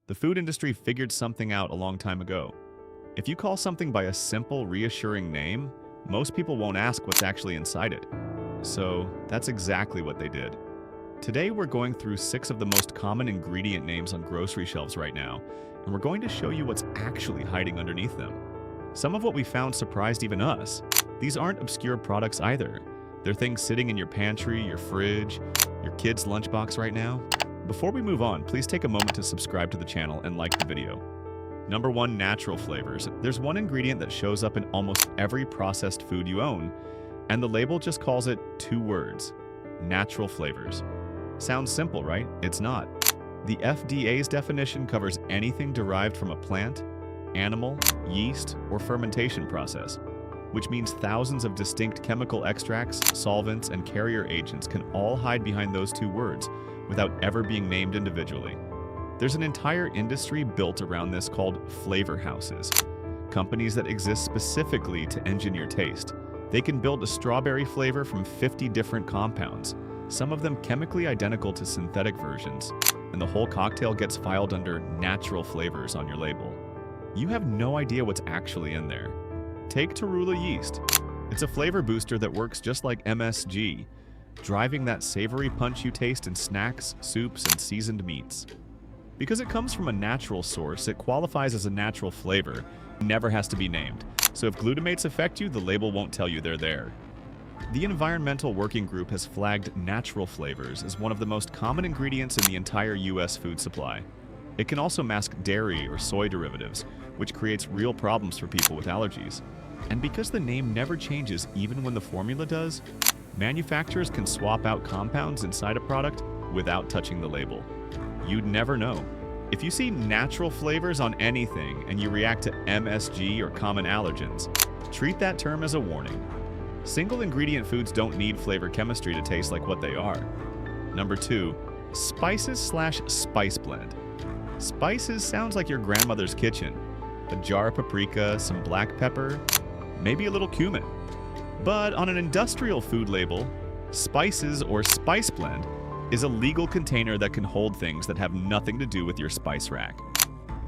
The food industry figured something out a long time ago. If you call something by a simple, reassuring name, most people won't ask what's actually inside it. So that's exactly what they did. Today we're going through 6 of the most common ingredient names on grocery shelves right now, and we're going to show you what's actually hiding underneath them. Some of what we found surprised even us. These aren't obscure products either. They're things sitting in your pantry, your fridge, your kid's lunchbox right now. Before we move on, please take a moment to subscribe to the channel and like the video. Number 1, natural flavors. There's one ingredient that shows up in almost every processed food you own, and the label just calls it 2 words: natural flavors. Sounds simple, right? It's not. The FDA's definition covers anything derived from a plant, animal, yeast, or fermentation process, which means thousands of distinct chemical extracts, solvents, and carrier agents can all hide behind those 2 words without ever being named individually. There's an entire industry built around this called flavor houses, companies that exist specifically to engineer taste. They can build a strawberry flavor from 50 different compounds, some of them chemically identical to synthetic versions, and the whole cocktail gets filed under natural flavors on your label. You have no idea what's actually in there. Take Tarula yeast. It's a flavor booster that works just like MSG, driving that savory punch you taste in snacks, soups, and seasoned meats. Because it comes from a natural source, it qualifies as a natural flavor, never has to be named. So if glutamates affect you, the label won't tell you they're there. The Environmental Working Group has flagged natural flavors as one of the most common ingredients in the entire US food supply. It can also mask dairy or soy derivatives, which creates real problems for people with allergies. And because the name never changes even when the formula does, manufacturers can swap out compounds inside a product without touching the label. You'd never know. If you see natural flavors on anything and you react to MSG or common allergens, treat that term as a warning. Single ingredient foods don't need flavor chemistry to taste like what they are. Number 2, spices/spice blend. Spices sounds like your grandmother's kitchen. A jar of paprika, some black pepper, maybe a little cumin. But on an industrial food label, spices or spice blend is a legal container that can hold things that have nothing to do with your spice rack.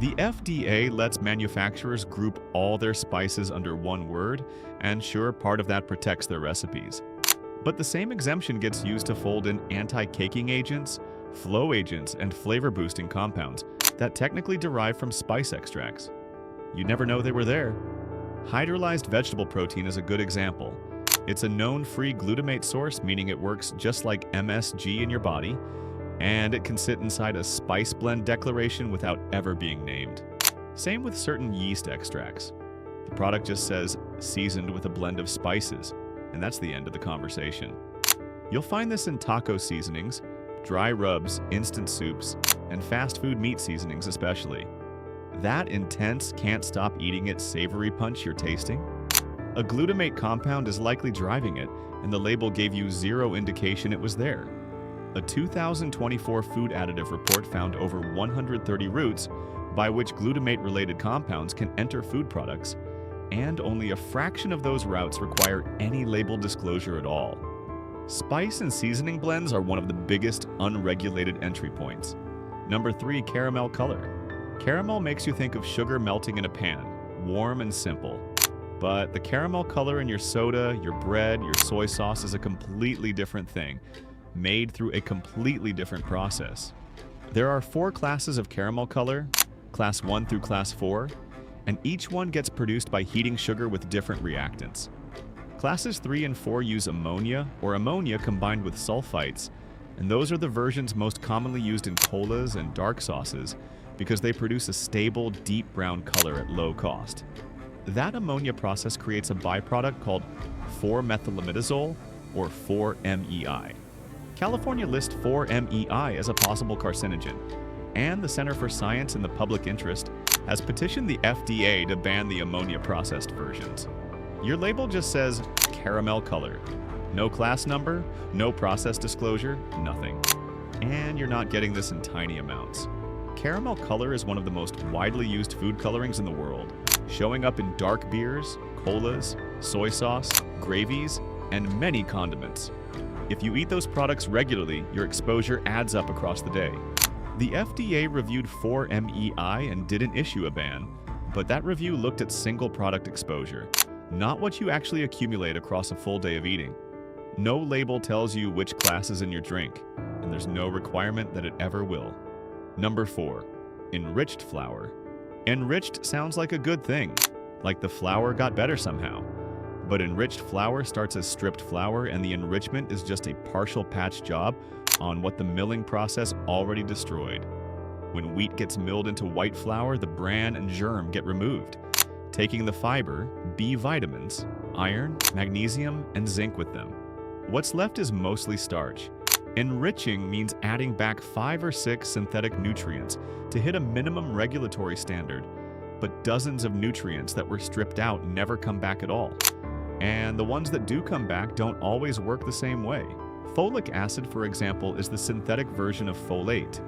The FDA lets manufacturers group all their spices under one word, and sure, part of that protects their recipes. But the same exemption gets used to fold in anti-caking agents, flow agents, and flavor-boosting compounds that technically derive from spice extracts. You never know they were there. Hydrolyzed vegetable protein is a good example. It's a known free glutamate source, meaning it works just like MSG in your body, and it can sit inside a spice blend declaration without ever being named. Same with certain yeast extracts. The product just says seasoned with a blend of spices, and that's the end of the conversation. You'll find this in taco seasonings, dry rubs, instant soups, and fast food meat seasonings especially. That intense, can't stop eating it savory punch you're tasting? A glutamate compound is likely driving it, and the label gave you 0 indication it was there. A 2024 food additive report found over 130 routes by which glutamate-related compounds can enter food products, and only a fraction of those routes require any label disclosure at all. Spice and seasoning blends are one of the biggest unregulated entry points. Number 3, caramel color. Caramel makes you think of sugar melting in a pan, warm and simple. But the caramel color in your soda, your bread, your soy sauce is a completely different thing, made through a completely different process. There are 4 classes of caramel color, class 1 through class 4, and each one gets produced by heating sugar with different reactants. Classes 3 and 4 use ammonia or ammonia combined with sulfites, and those are the versions most commonly used in colas and dark sauces because they produce a stable, deep brown color at low cost. That ammonia process creates a byproduct called 4-methylamidazole, or 4-MEI. California lists 4-MEI as a possible carcinogen, and the Center for Science in the Public Interest has petitioned the FDA to ban the ammonia-processed versions. Your label just says caramel color. No class number, no process disclosure, nothing. And you're not getting this in tiny amounts. Caramel color is one of the most widely used food colorings in the world, showing up in dark beers, colas, soy sauce, gravies, and many condiments. If you eat those products regularly, your exposure adds up across the day. The FDA reviewed 4-MEI and didn't issue a ban, but that review looked at single product exposure, not what you actually accumulate across a full day of eating. No label tells you which class is in your drink, and there's no requirement that it ever will. Number 4. Enriched flour. Enriched sounds like a good thing, like the flour got better somehow. But enriched flour starts as stripped flour, and the enrichment is just a partial patch job on what the milling process already destroyed. When wheat gets milled into white flour, the bran and germ get removed, taking the fiber, B vitamins, iron, magnesium, and zinc with them. What's left is mostly starch. Enriching means adding back 5 or 6 synthetic nutrients to hit a minimum regulatory standard, but dozens of nutrients that were stripped out never come back at all. And the ones that do come back don't always work the same way. Folic acid, for example, is the synthetic version of folate,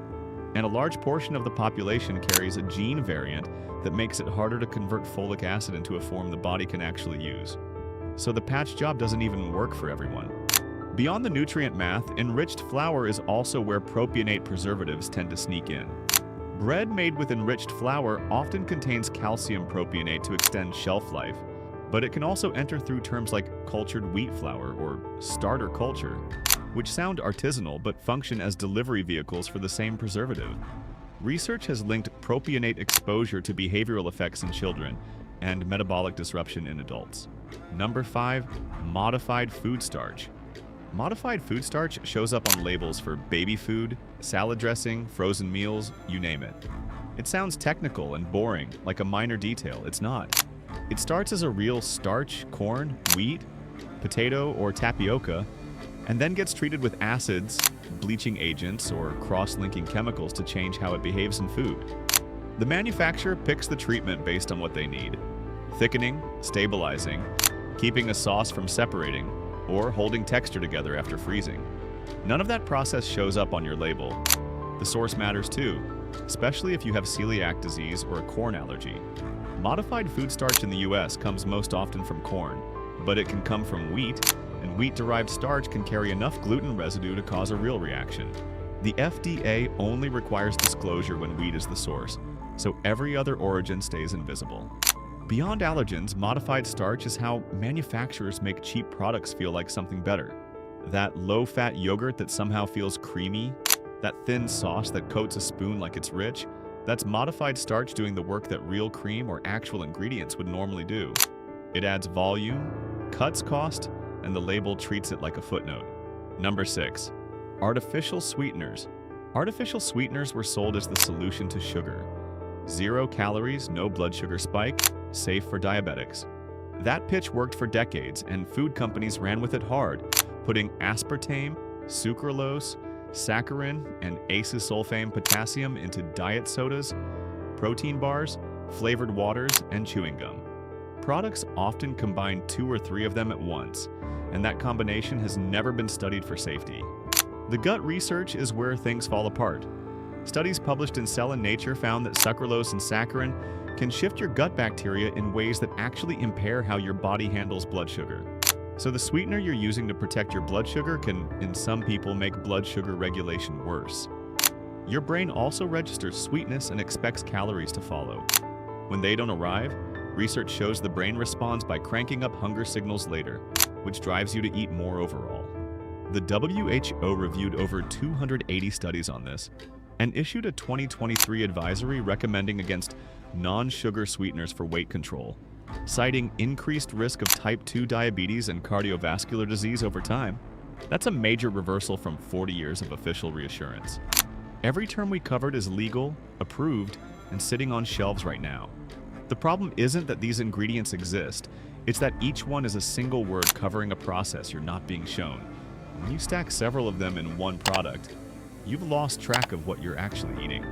and a large portion of the population carries a gene variant that makes it harder to convert folic acid into a form the body can actually use. So the patch job doesn't even work for everyone. Beyond the nutrient math, enriched flour is also where propionate preservatives tend to sneak in. Bread made with enriched flour often contains calcium propionate to extend shelf life, but it can also enter through terms like cultured wheat flour or starter culture, which sound artisanal but function as delivery vehicles for the same preservative. Research has linked propionate exposure to behavioral effects in children and metabolic disruption in adults. Number 5. Modified food starch. Modified food starch shows up on labels for baby food, salad dressing, frozen meals, you name it. It sounds technical and boring, like a minor detail. It's not. It starts as a real starch, corn, wheat, potato, or tapioca, and then gets treated with acids, bleaching agents, or cross-linking chemicals to change how it behaves in food. The manufacturer picks the treatment based on what they need: thickening, stabilizing, keeping a sauce from separating, or holding texture together after freezing. None of that process shows up on your label. The source matters too, especially if you have celiac disease or a corn allergy. Modified food starch in the US comes most often from corn, but it can come from wheat, and wheat-derived starch can carry enough gluten residue to cause a real reaction. The FDA only requires disclosure when wheat is the source, so every other origin stays invisible. Beyond allergens, modified starch is how manufacturers make cheap products feel like something better. That low-fat yogurt that somehow feels creamy, that thin sauce that coats a spoon like it's rich, that's modified starch doing the work that real cream or actual ingredients would normally do. It adds volume, cuts cost, and the label treats it like a footnote. Number 6. Artificial sweeteners. Artificial sweeteners were sold as the solution to sugar. 0 calories, no blood sugar spike, safe for diabetics. That pitch worked for decades, and food companies ran with it hard, putting aspartame, sucralose, saccharin, and acesulfame potassium into diet sodas, protein bars, flavored waters, and chewing gum. Products often combine 2 or 3 of them at once, and that combination has never been studied for safety. The gut research is where things fall apart. Studies published in Cell and Nature found that sucralose and saccharin can shift your gut bacteria in ways that actually impair how your body handles blood sugar. So the sweetener you're using to protect your blood sugar can, in some people, make blood sugar regulation worse. Your brain also registers sweetness and expects calories to follow. When they don't arrive, research shows the brain responds by cranking up hunger signals later, which drives you to eat more overall. The WHO reviewed over 280 studies on this and issued a 2023 advisory recommending against non-sugar sweeteners for weight control, citing increased risk of type 2 diabetes and cardiovascular disease over time. That's a major reversal from 40 years of official reassurance. Every term we covered is legal, approved, and sitting on shelves right now. The problem isn't that these ingredients exist, it's that each one is a single word covering a process you're not being shown. When you stack several of them in one product, you've lost track of what you're actually eating.